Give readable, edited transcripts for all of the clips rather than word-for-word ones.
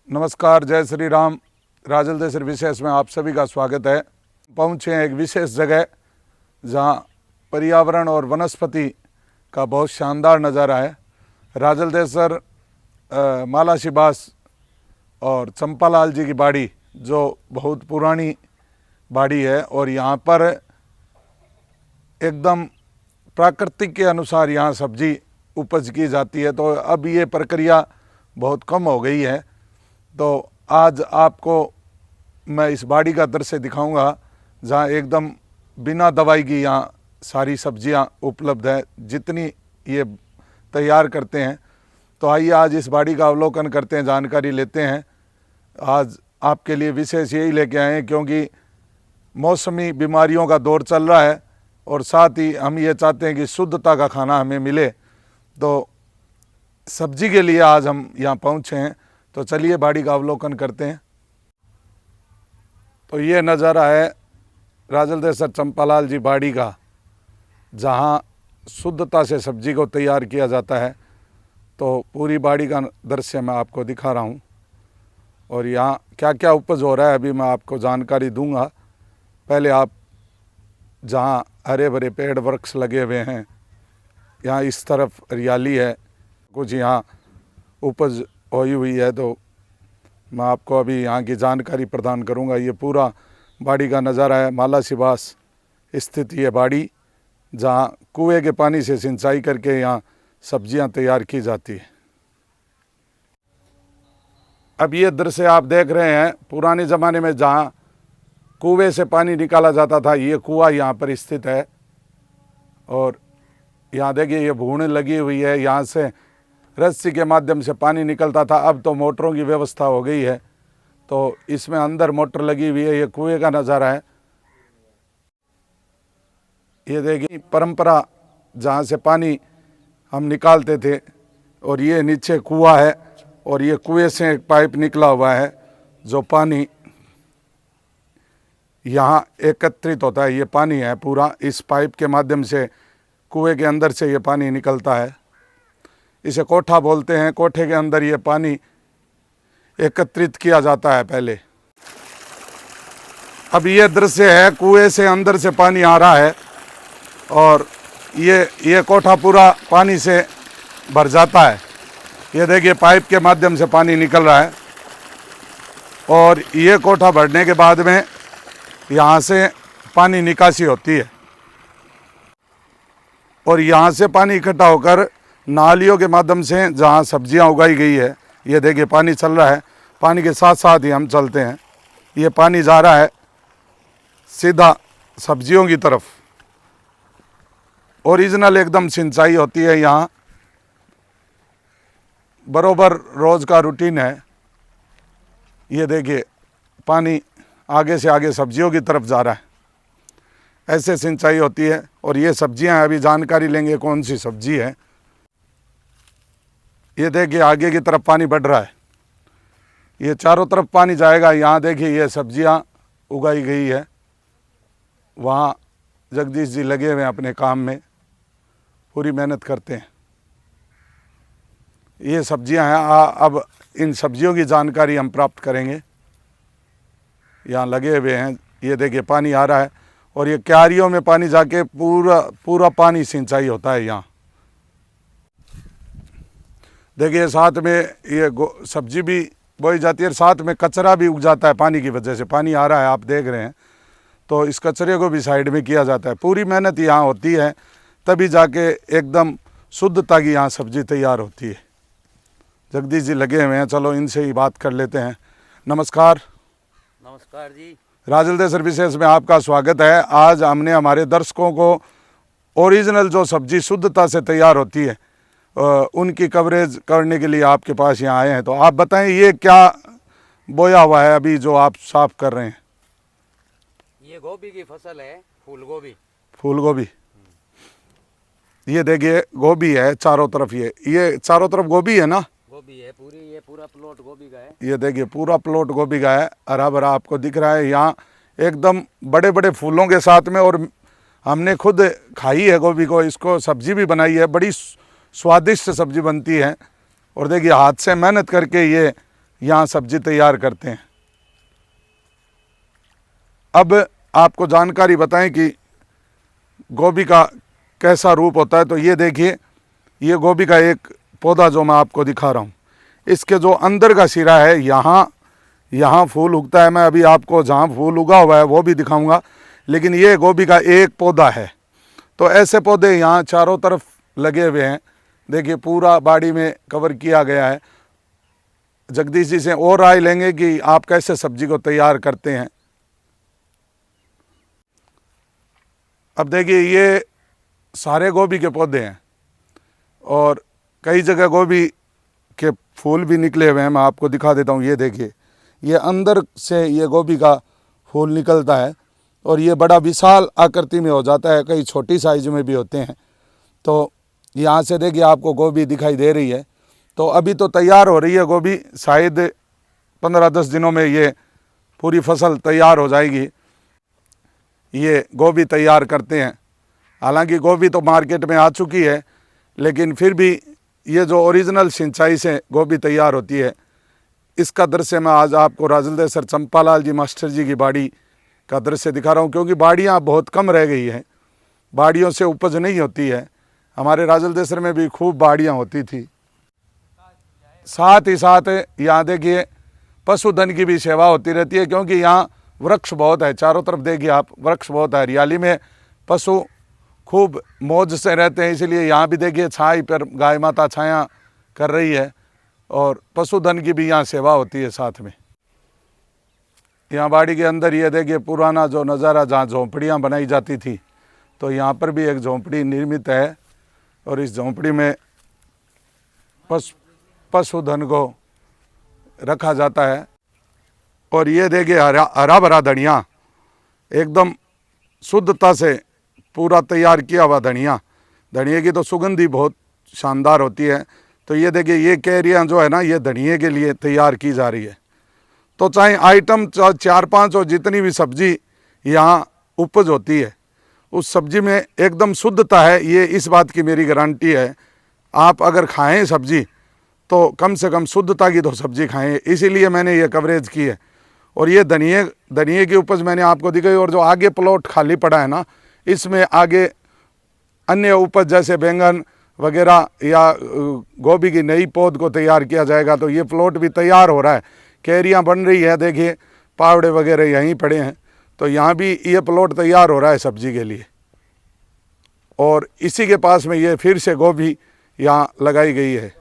नमस्कार, जय श्री राम। राजल देसर विशेष में आप सभी का स्वागत है। पहुँचे हैं एक विशेष जगह जहाँ पर्यावरण और वनस्पति का बहुत शानदार नज़ारा है। राजल देसर माला शिबास और चंपालाल जी की बाड़ी जो बहुत पुरानी बाड़ी है और यहाँ पर एकदम प्राकृतिक के अनुसार यहाँ सब्जी उपज की जाती है। तो अब ये प्रक्रिया बहुत कम हो गई है। तो आज आपको मैं इस बाड़ी का दृश्य दिखाऊंगा जहाँ एकदम बिना दवाई की यहाँ सारी सब्जियां उपलब्ध है, जितनी ये तैयार करते हैं। तो आइए आज इस बाड़ी का अवलोकन करते हैं, जानकारी लेते हैं। आज आपके लिए विशेष यही लेके आए हैं क्योंकि मौसमी बीमारियों का दौर चल रहा है और साथ ही हम ये चाहते हैं कि शुद्धता का खाना हमें मिले। तो सब्जी के लिए आज हम यहाँ पहुँचे हैं। तो चलिए बाड़ी का अवलोकन करते हैं। तो ये नज़ारा है राजल देसर चंपालाल जी बाड़ी का, जहाँ शुद्धता से सब्जी को तैयार किया जाता है। तो पूरी बाड़ी का दृश्य मैं आपको दिखा रहा हूँ और यहाँ क्या क्या उपज हो रहा है अभी मैं आपको जानकारी दूंगा। पहले आप जहाँ हरे भरे पेड़ वृक्ष लगे हुए हैं, यहाँ इस तरफ हरियाली है, कुछ यहाँ उपज होई हुई है। तो मैं आपको अभी यहाँ की जानकारी प्रदान करूँगा। ये पूरा बाड़ी का नज़ारा है। माला शिबास स्थित ये बाड़ी जहाँ कुएं के पानी से सिंचाई करके यहाँ सब्जियाँ तैयार की जाती है। अब ये दृश्य आप देख रहे हैं, पुराने ज़माने में जहाँ कुएं से पानी निकाला जाता था, ये कुआं यहाँ पर स्थित है। और यहाँ देखिए ये भूण लगी हुई है, यहाँ से रस्सी के माध्यम से पानी निकलता था। अब तो मोटरों की व्यवस्था हो गई है, तो इसमें अंदर मोटर लगी हुई है। ये कुएं का नज़ारा है। ये देखिए परंपरा जहाँ से पानी हम निकालते थे और ये नीचे कुआं है और ये कुएं से एक पाइप निकला हुआ है जो पानी यहाँ एकत्रित होता है। ये पानी है पूरा, इस पाइप के माध्यम से कुएं के अंदर से ये पानी निकलता है। इसे कोठा बोलते हैं। कोठे के अंदर ये पानी एकत्रित किया जाता है पहले। अब ये दृश्य है, कुएं से अंदर से पानी आ रहा है और ये कोठा पूरा पानी से भर जाता है। ये देखिए पाइप के माध्यम से पानी निकल रहा है और ये कोठा भरने के बाद में यहाँ से पानी निकासी होती है और यहाँ से पानी इकट्ठा होकर नालियों के माध्यम से जहाँ सब्जियाँ उगाई गई है, ये देखिए पानी चल रहा है। पानी के साथ साथ ही हम चलते हैं। ये पानी जा रहा है सीधा सब्जियों की तरफ। ओरिजिनल एकदम सिंचाई होती है यहाँ, बरोबर रोज़ का रूटीन है। ये देखिए पानी आगे से आगे सब्जियों की तरफ जा रहा है, ऐसे सिंचाई होती है। और ये सब्जियां अभी जानकारी लेंगे कौन सी सब्जी है। ये देखिए आगे की तरफ पानी बढ़ रहा है, ये चारों तरफ पानी जाएगा। यहाँ देखिए ये सब्जियां उगाई गई है। वहाँ जगदीश जी लगे हुए हैं अपने काम में, पूरी मेहनत करते हैं। ये सब्जियां हैं। अब इन सब्जियों की जानकारी हम प्राप्त करेंगे। यहाँ लगे हुए हैं, ये देखिए पानी आ रहा है और ये क्यारियों में पानी जाके पूरा पानी सिंचाई होता है यहाँ। देखिए साथ में ये सब्जी भी बोई जाती है, साथ में कचरा भी उग जाता है पानी की वजह से। पानी आ रहा है आप देख रहे हैं, तो इस कचरे को भी साइड में किया जाता है। पूरी मेहनत यहाँ होती है, तभी जाके एकदम शुद्धता की यहाँ सब्जी तैयार होती है। जगदीश जी लगे हुए हैं, चलो इनसे ही बात कर लेते हैं। नमस्कार। नमस्कार जी। राजल देसर विशेष में आपका स्वागत है। आज हमने हमारे दर्शकों को ओरिजिनल जो सब्जी शुद्धता से तैयार होती है उनकी कवरेज करने के लिए आपके पास यहाँ आए हैं। तो आप बताएं ये क्या बोया हुआ है अभी जो आप साफ कर रहे हैं? ये गोभी की फसल है, फूल गोभी। फूल गोभी। ये देखिए गोभी है चारों तरफ। ये चारों तरफ गोभी है ना? गोभी है पूरी, ये पूरा प्लॉट गोभी का है। ये देखिए पूरा प्लॉट गोभी का है, हरा भरा आपको दिख रहा है। यहाँ एकदम बड़े बड़े फूलों के साथ में, और हमने खुद खाई है गोभी को, इसको सब्जी भी बनाई है, बड़ी स्वादिष्ट सब्जी बनती है। और देखिए हाथ से मेहनत करके ये यहाँ सब्जी तैयार करते हैं। अब आपको जानकारी बताएं कि गोभी का कैसा रूप होता है। तो ये देखिए, ये गोभी का एक पौधा जो मैं आपको दिखा रहा हूँ, इसके जो अंदर का सिरा है यहाँ फूल उगता है। मैं अभी आपको जहाँ फूल उगा हुआ है वो भी दिखाऊंगा, लेकिन ये गोभी का एक पौधा है। तो ऐसे पौधे यहाँ चारों तरफ लगे हुए हैं। देखिए पूरा बाड़ी में कवर किया गया है। जगदीश जी से और राय लेंगे कि आप कैसे सब्जी को तैयार करते हैं। अब देखिए, ये सारे गोभी के पौधे हैं और कई जगह गोभी के फूल भी निकले हुए हैं। मैं आपको दिखा देता हूँ। ये देखिए, ये अंदर से ये गोभी का फूल निकलता है और ये बड़ा विशाल आकृति में हो जाता है, कई छोटी साइज में भी होते हैं। तो यहाँ से देखिए आपको गोभी दिखाई दे रही है। तो अभी तो तैयार हो रही है गोभी, शायद 15-10 दिनों में ये पूरी फसल तैयार हो जाएगी। ये गोभी तैयार करते हैं। हालांकि गोभी तो मार्केट में आ चुकी है, लेकिन फिर भी ये जो ओरिजिनल सिंचाई से गोभी तैयार होती है, इसका दृश्य मैं आज आपको राजलदेसर चंपालाल जी मास्टर जी की बाड़ी का दृश्य दिखा रहा हूँ। क्योंकि बाड़ियाँ बहुत कम रह गई हैं, बाड़ियों से उपज नहीं होती है। हमारे राजलदेसर में भी खूब बाड़ियाँ होती थी। साथ ही साथ यहाँ देखिए पशुधन की भी सेवा होती रहती है, क्योंकि यहाँ वृक्ष बहुत है। चारों तरफ देखिए आप, वृक्ष बहुत है। हरियाली में पशु खूब मौज से रहते हैं, इसलिए यहाँ भी देखिए छाई पर गाय माता छाया कर रही है और पशुधन की भी यहाँ सेवा होती है साथ में। यहाँ बाड़ी के अंदर ये देखिए पुराना जो नज़ारा, जहाँ झोंपड़ियाँ बनाई जाती थी, तो यहाँ पर भी एक झोंपड़ी निर्मित है और इस झोंपड़ी में पशुधन को रखा जाता है। और ये देखिए हरा भरा धनिया, एकदम शुद्धता से पूरा तैयार किया हुआ धनिया। धनिए की तो सुगंध ही बहुत शानदार होती है। तो ये देखिए, ये कैरियाँ जो है ना, ये धनिए के लिए तैयार की जा रही है। तो चाहे आइटम 4-5 और जितनी भी सब्जी यहाँ उपज होती है, उस सब्जी में एकदम शुद्धता है। ये इस बात की मेरी गारंटी है। आप अगर खाएं सब्जी तो कम से कम शुद्धता की तो सब्जी खाएं। इसीलिए मैंने ये कवरेज की है। और ये धनिए की उपज मैंने आपको दिखाई। और जो आगे प्लॉट खाली पड़ा है ना, इसमें आगे अन्य उपज जैसे बैंगन वगैरह या गोभी की नई पौध को तैयार किया जाएगा। तो ये प्लॉट भी तैयार हो रहा है, कैरियाँ बन रही है। देखिए पावड़े वगैरह यहीं पड़े हैं। तो यहाँ भी ये प्लॉट तैयार हो रहा है सब्जी के लिए। और इसी के पास में ये फिर से गोभी यहाँ लगाई गई है।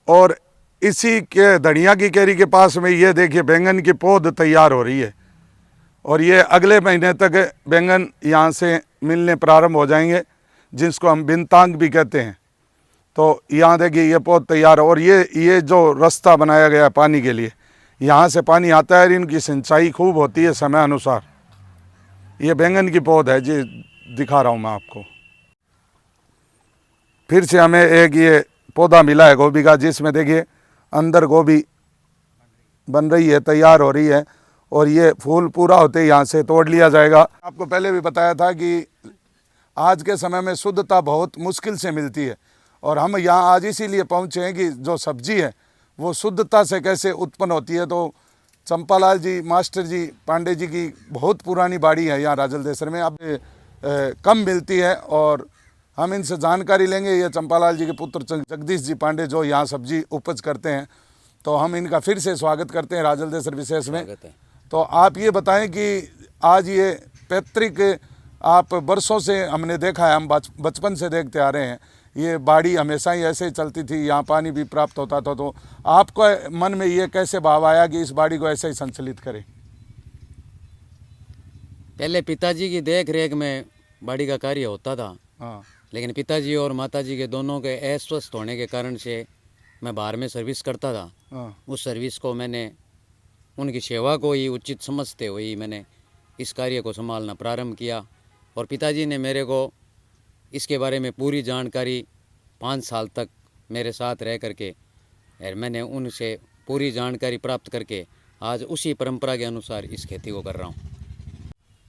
और इसी के धनिया की कैरी के पास में ये देखिए बैंगन की पौध तैयार हो रही है। और ये अगले महीने तक बैंगन यहाँ से मिलने प्रारंभ हो जाएंगे, जिसको हम बिनतांग भी कहते हैं। तो यहाँ देखिए ये पौध तैयार है। और ये जो रास्ता बनाया गया है पानी के लिए, यहाँ से पानी आता है। इनकी सिंचाई खूब होती है समय अनुसार। ये बैंगन की पौध है जी, दिखा रहा हूँ मैं आपको। फिर से हमें एक ये पौधा मिला है गोभी का, जिसमें देखिए अंदर गोभी बन रही है, तैयार हो रही है। और ये फूल पूरा होते ही यहाँ से तोड़ लिया जाएगा। आपको पहले भी बताया था कि आज के समय में शुद्धता बहुत मुश्किल से मिलती है। और हम यहाँ आज इसीलिए पहुँचे हैं कि जो सब्जी है वो शुद्धता से कैसे उत्पन्न होती है। तो चंपालाल जी मास्टर जी पांडे जी की बहुत पुरानी बाड़ी है यहाँ राजलदेसर में, अब कम मिलती है। और हम इनसे जानकारी लेंगे। ये चंपालाल जी के पुत्र जगदीश जी पांडे जो यहाँ सब्जी उपज करते हैं। तो हम इनका फिर से स्वागत करते हैं राजलदेसर विशेष में। तो आप ये बताएं कि आज ये पैतृक, आप वर्षों से हमने देखा है, हम बचपन से देखते आ रहे हैं, ये बाड़ी हमेशा ही ऐसे ही चलती थी, यहाँ पानी भी प्राप्त होता था। तो आपको मन में ये कैसे भाव आया कि इस बाड़ी को ऐसे ही संचालित करें? पहले पिताजी की देख रेख में बाड़ी का कार्य होता था। हाँ। लेकिन पिताजी और माताजी के दोनों के अस्वस्थ होने के कारण से मैं बाहर में सर्विस करता था। हाँ। उस सर्विस को मैंने उनकी सेवा को ही उचित समझते हुए मैंने इस कार्य को संभालना प्रारंभ किया। और पिताजी ने मेरे को इसके बारे में पूरी जानकारी 5 साल तक मेरे साथ रह करके, और मैंने उनसे पूरी जानकारी प्राप्त करके आज उसी परंपरा के अनुसार इस खेती को कर रहा हूँ।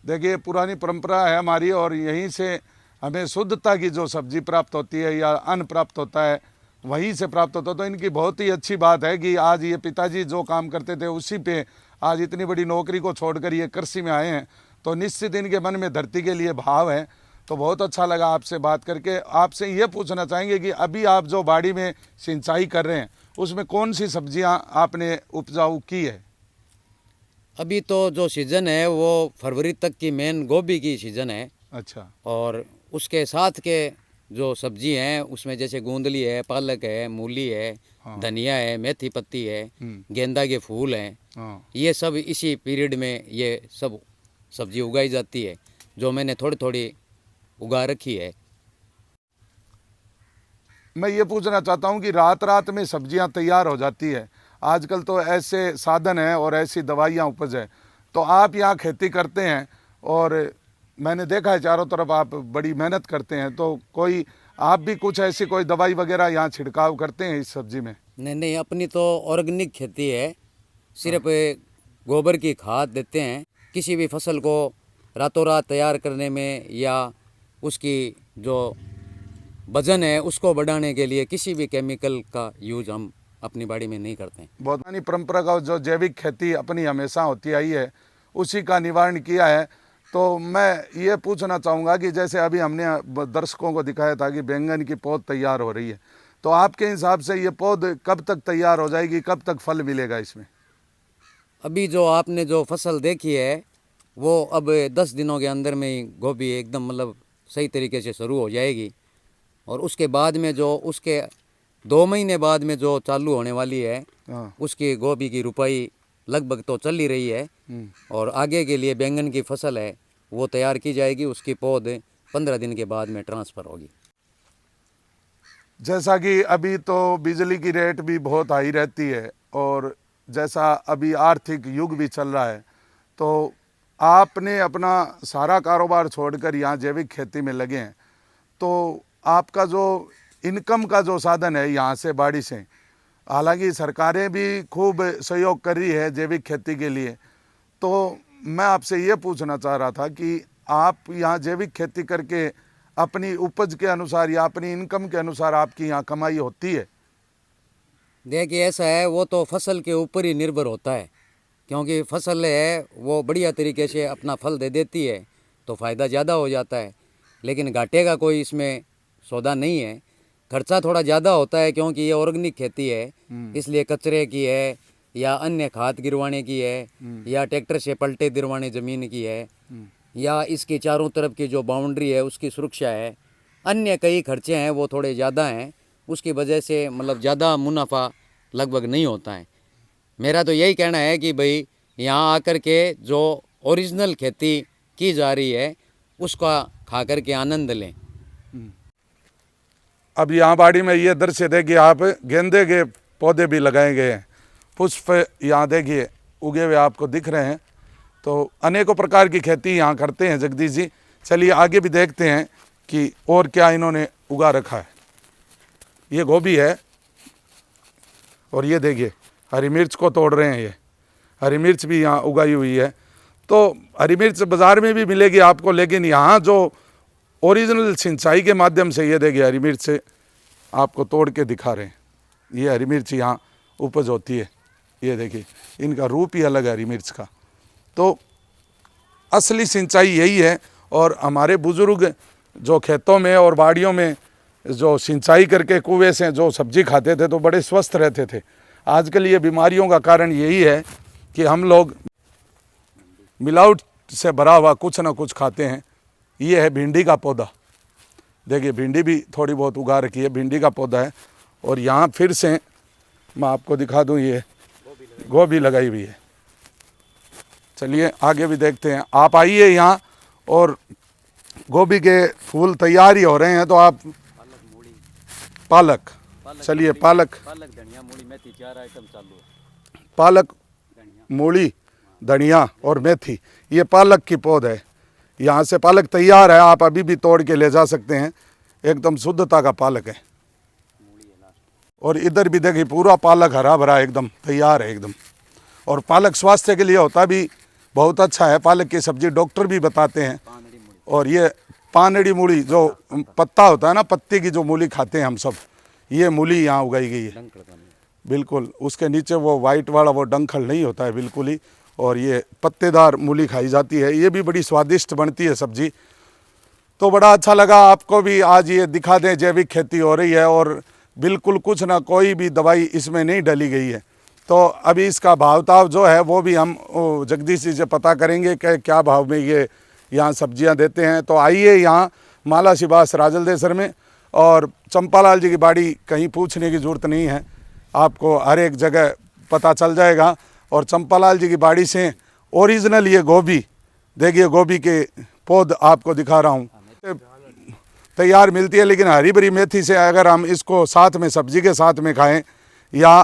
देखिए पुरानी परंपरा है हमारी, और यहीं से हमें शुद्धता की जो सब्जी प्राप्त होती है या अन्न प्राप्त होता है वहीं से प्राप्त होता है। तो इनकी बहुत ही अच्छी बात है कि आज ये पिताजी जो काम करते थे उसी पे आज इतनी बड़ी नौकरी को छोड़कर ये कृषि में आए हैं। तो निश्चित इनके मन में धरती के लिए भाव है। तो बहुत अच्छा लगा आपसे बात करके। आपसे ये पूछना चाहेंगे कि अभी आप जो बाड़ी में सिंचाई कर रहे हैं उसमें कौन सी सब्जियां आपने उपजाऊ की है? अभी तो जो सीज़न है वो फरवरी तक की मेन गोभी की सीज़न है। अच्छा। और उसके साथ के जो सब्जी हैं उसमें जैसे गोंदली है, पालक है, मूली है, हाँ। धनिया है, मेथी पत्ती है, गेंदा के फूल हैं। हाँ। ये सब इसी पीरियड में ये सब सब्जी उगाई जाती है, जो मैंने थोड़ी थोड़ी उगा रखी है। मैं ये पूछना चाहता हूँ कि रात रात में सब्जियां तैयार हो जाती है। आजकल तो ऐसे साधन हैं और ऐसी दवाइयाँ उपज है। तो आप यहाँ खेती करते हैं और मैंने देखा है चारों तरफ आप बड़ी मेहनत करते हैं। तो कोई आप भी कुछ ऐसी कोई दवाई वगैरह यहाँ छिड़काव करते हैं इस सब्जी में? नहीं, अपनी तो ऑर्गेनिक खेती है। सिर्फ गोबर की खाद देते हैं। किसी भी फसल को रातों रात तैयार करने में या उसकी जो वजन है उसको बढ़ाने के लिए किसी भी केमिकल का यूज हम अपनी बाड़ी में नहीं करते हैं। बहुत पुरानी परंपरागत जो जैविक खेती अपनी हमेशा होती आई है उसी का निवारण किया है। तो मैं ये पूछना चाहूँगा कि जैसे अभी हमने दर्शकों को दिखाया था कि बैंगन की पौध तैयार हो रही है, तो आपके हिसाब से ये पौध कब तक तैयार हो जाएगी, कब तक फल मिलेगा इसमें? अभी जो आपने जो फसल देखी है वो अब 10 दिनों के अंदर में ही गोभी एकदम मतलब सही तरीके से शुरू हो जाएगी। और उसके बाद में जो उसके 2 महीने बाद में जो चालू होने वाली है उसकी गोभी की रुपाई लगभग तो चल ही रही है। और आगे के लिए बैंगन की फसल है वो तैयार की जाएगी। उसकी पौध 15 दिन के बाद में ट्रांसफ़र होगी। जैसा कि अभी तो बिजली की रेट भी बहुत हाई रहती है और जैसा अभी आर्थिक युग भी चल रहा है, तो आपने अपना सारा कारोबार छोड़कर यहाँ जैविक खेती में लगे हैं। तो आपका जो इनकम का जो साधन है यहाँ से बाड़ी से, हालांकि सरकारें भी खूब सहयोग कर रही है जैविक खेती के लिए, तो मैं आपसे ये पूछना चाह रहा था कि आप यहाँ जैविक खेती करके अपनी उपज के अनुसार या अपनी इनकम के अनुसार आपकी यहाँ कमाई होती है? देखिए ऐसा है, वो तो फसल के ऊपर ही निर्भर होता है। क्योंकि फसल है वो बढ़िया तरीके से अपना फल दे देती है तो फ़ायदा ज़्यादा हो जाता है। लेकिन घाटे का कोई इसमें सौदा नहीं है। खर्चा थोड़ा ज़्यादा होता है क्योंकि ये ऑर्गेनिक खेती है, इसलिए कचरे की है या अन्य खाद गिरवाने की है या ट्रैक्टर से पलटे दिरवाने ज़मीन की है या इसके चारों तरफ की जो बाउंड्री है उसकी सुरक्षा है, अन्य कई खर्चे हैं वो थोड़े ज़्यादा हैं। उसकी वजह से मतलब ज़्यादा मुनाफा लगभग नहीं होता है। मेरा तो यही कहना है कि भाई यहाँ आकर के जो ओरिजिनल खेती की जा रही है उसका खा कर के आनंद लें। अब यहाँ बाड़ी में ये दृश्य देखिए आप, गेंदे के पौधे भी लगाए गए हैं, पुष्प यहाँ देखिए उगे हुए आपको दिख रहे हैं। तो अनेकों प्रकार की खेती यहाँ करते हैं जगदीश जी। चलिए आगे भी देखते हैं कि और क्या इन्होंने उगा रखा है। ये गोभी है और ये देखिए हरी मिर्च को तोड़ रहे हैं। ये हरी मिर्च भी यहाँ उगाई हुई है। तो हरी मिर्च बाज़ार में भी मिलेगी आपको, लेकिन यहाँ जो ओरिजिनल सिंचाई के माध्यम से ये देखिए हरी मिर्च से आपको तोड़ के दिखा रहे हैं। ये हरी मिर्च यहाँ उपज होती है। ये देखिए इनका रूप ही अलग है हरी मिर्च का। तो असली सिंचाई यही है। और हमारे बुज़ुर्ग जो खेतों में और बाड़ियों में जो सिंचाई करके कुएं से जो सब्जी खाते थे तो बड़े स्वस्थ रहते थे। आजकल ये बीमारियों का कारण यही है कि हम लोग मिलावट से भरा हुआ कुछ ना कुछ खाते हैं। ये है भिंडी का पौधा, देखिए भिंडी भी थोड़ी बहुत उगा रखी है, भिंडी का पौधा है। और यहाँ फिर से मैं आपको दिखा दूँ, ये गोभी लगाई हुई है। चलिए आगे भी देखते हैं। आप आइए यहाँ और गोभी के फूल तैयार ही हो रहे हैं। तो आप पालक, चलिए पालक, धनिया, मूली, मेथी 4 आइटम चालू है। पालक, मूली, धनिया और मेथी, ये पालक की पौध है। यहाँ से पालक तैयार है, आप अभी भी तोड़ के ले जा सकते हैं। एकदम शुद्धता का पालक है। और इधर भी देखिए पूरा पालक हरा भरा एकदम तैयार है एकदम। और पालक स्वास्थ्य के लिए होता भी बहुत अच्छा है। पालक की सब्जी डॉक्टर भी बताते हैं। और ये पानड़ी मूली जो पत्ता होता है ना, पत्ते की जो मूली खाते हैं हम सब, ये मूली यहाँ उगाई गई है बिल्कुल। उसके नीचे वो वाइट वाला वो डंखल नहीं होता है बिल्कुल ही, और ये पत्तेदार मूली खाई जाती है। ये भी बड़ी स्वादिष्ट बनती है सब्जी। तो बड़ा अच्छा लगा आपको भी आज ये दिखा दें, जैविक खेती हो रही है और बिल्कुल कुछ ना कोई भी दवाई इसमें नहीं डाली गई है। तो अभी इसका भाव ताव जो है वो भी हम जगदीश जी से पता करेंगे कि क्या भाव में ये यहाँ सब्जियाँ देते हैं। तो आइए यहाँ माला शिबास राजलदेसर में, और चंपालाल जी की बाड़ी कहीं पूछने की ज़रूरत नहीं है, आपको हर एक जगह पता चल जाएगा। और चंपालाल जी की बाड़ी से ओरिजिनल ये गोभी, देखिए गोभी के पौध आपको दिखा रहा हूँ, तैयार मिलती है। लेकिन हरी भरी मेथी से अगर हम इसको साथ में सब्जी के साथ में खाएं या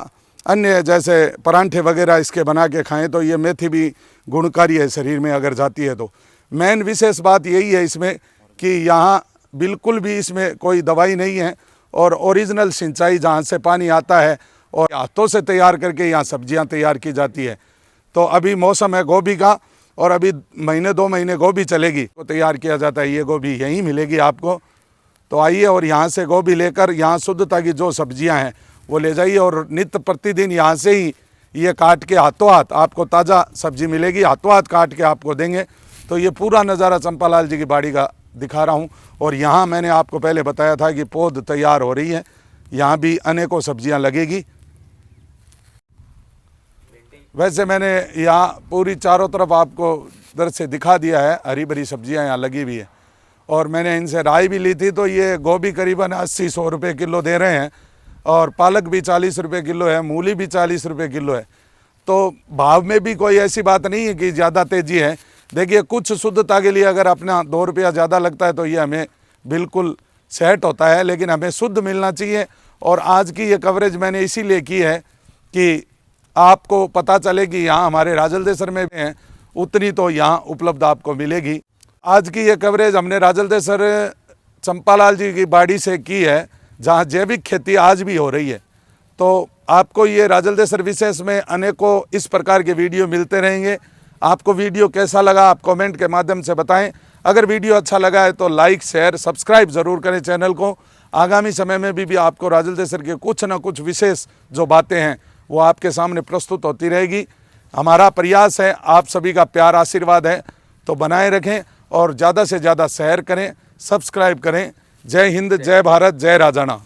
अन्य जैसे परांठे वगैरह इसके बना के खाएं तो ये मेथी भी गुणकारी है शरीर में अगर जाती है तो। मेन विशेष बात यही है इसमें कि यहाँ बिल्कुल भी इसमें कोई दवाई नहीं है, और ओरिजिनल सिंचाई जहाँ से पानी आता है और हाथों से तैयार करके यहाँ सब्जियाँ तैयार की जाती है। तो अभी मौसम है गोभी का, और अभी महीने 2 महीने गोभी चलेगी तो तैयार किया जाता है। ये गोभी यहीं मिलेगी आपको। तो आइए और यहाँ से गोभी लेकर यहाँ शुद्धता की जो सब्जियाँ हैं वो ले जाइए, और नित्य प्रतिदिन यहाँ से ही ये काट के हाथों हाथ आपको ताज़ा सब्जी मिलेगी, हाथों हाथ काट के आपको देंगे। तो ये पूरा नज़ारा चंपालाल जी की बाड़ी का दिखा रहा हूँ। और यहाँ मैंने आपको पहले बताया था कि पौध तैयार हो रही है, यहाँ भी अनेकों सब्जियाँ लगेगी। वैसे मैंने यहाँ पूरी चारों तरफ आपको इधर से दिखा दिया है, हरी भरी सब्जियाँ यहाँ लगी हुई है। और मैंने इनसे राय भी ली थी, तो ये गोभी करीबन 80-100 रुपये किलो दे रहे हैं, और पालक भी 40 रुपये किलो है, मूली भी 40 रुपये किलो है। तो भाव में भी कोई ऐसी बात नहीं है कि ज़्यादा तेज़ी है। देखिए कुछ शुद्धता के लिए अगर अपना 2 रुपया ज़्यादा लगता है तो ये हमें बिल्कुल सेट होता है, लेकिन हमें शुद्ध मिलना चाहिए। और आज की ये कवरेज मैंने इसीलिए की है कि आपको पता चले कि यहाँ हमारे राजलदेसर में भी हैं, उतनी तो यहाँ उपलब्ध आपको मिलेगी। आज की ये कवरेज हमने राजलदेसर चंपालाल जी की बाड़ी से की है, जहाँ जैविक खेती आज भी हो रही है। तो आपको ये राजलदेसर विशेष में अनेकों इस प्रकार के वीडियो मिलते रहेंगे। आपको वीडियो कैसा लगा आप कमेंट के माध्यम से बताएं। अगर वीडियो अच्छा लगा है तो लाइक शेयर सब्सक्राइब ज़रूर करें चैनल को। आगामी समय में भी आपको राजलदेसर के कुछ ना कुछ विशेष जो बातें हैं वो आपके सामने प्रस्तुत होती रहेगी। हमारा प्रयास है, आप सभी का प्यार आशीर्वाद है, तो बनाए रखें और ज़्यादा से ज़्यादा शेयर करें, सब्सक्राइब करें। जय हिंद, जय भारत, जय राजाना।